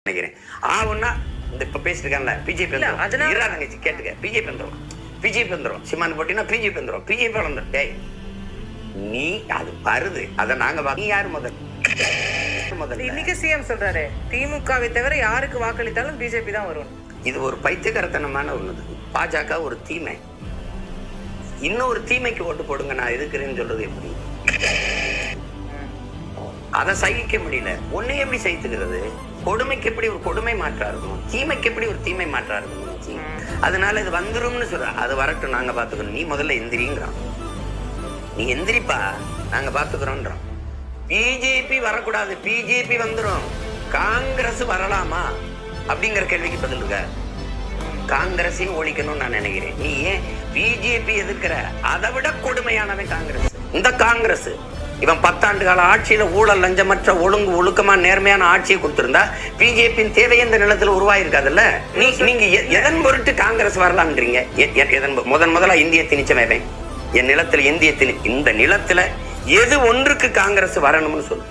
நினைக்கிறேன். ஆவுன்னா இந்த இப்ப பேசிருக்காங்கல்ல பிஜேபி தங்கச்சி கேட்டுக்க, பிஜேபி வந்துடும், பிஜேபி வந்துடும், சிமான் போட்டினா பிஜேபி வந்துடும், பிஜேபி வந்துடும். டேய் நீ அது வருது, அதை நாங்க நீ யாரு முதல்ல இன்னைக்கு சிஎம் சொல்றாரு திமுகவை தவிர யாருக்கு வாக்களித்தாலும் பிஜேபி தான் வரும். இது ஒரு பைத்தியக்காரத்தனமான ஒண்ணுது. பாஜக ஒரு தீமை, இன்னொரு தீமைக்கு ஓட்டு போடுங்க நான் எதுக்குறேன்னு சொல்றது எப்படி? அதை சகிக்க முடியல. ஒன்னே எப்படி சகித்துக்கிறது? கொடுமைக்கு எப்படி ஒரு கொடுமை மாற்றா இருக்கும், தீமைக்கு எப்படி ஒரு தீமை மாற்றா இருக்கும். அதனால இது வந்துரும்னு சொல்ற, அது வரட்டும் நாங்க பாத்துக்கிறோம். நீ முதல்ல எந்திரிங்கிறான், நீ எந்திரிப்பா நாங்க பாத்துக்கிறோம்ன்றான். பிஜேபி வரக்கூடாது, பிஜேபி வந்துரும், காங்கிரஸ் வரலாமா அப்படிங்கிற கேள்விக்கு பதில் இருக்க. காங்கிரஸையும் ஒழிக்கணும்னு நான் நினைக்கிறேன். நீ ஏன் பிஜேபி எதிர்க்கிற? அதை விட கொடுமையானவன் காங்கிரஸ். இந்த காங்கிரஸ் இவன் 10 ஆண்டு கால ஆட்சியில ஊழல் லஞ்சமற்ற ஒழுங்கு ஒழுக்கமா நேர்மையான ஆட்சியை கொடுத்திருந்தா பிஜேபியின் தேவை இந்த நிலத்துல உருவாயிருக்காதுல்ல. நீங்க எதன் பொருட்டு காங்கிரஸ் வரலாம்ன்றீங்க? முதலா இந்திய திணிச்சவன் என் நிலத்துல, இந்திய இந்த நிலத்துல எது ஒன்றுக்கு காங்கிரஸ் வரணும்னு சொல்லு.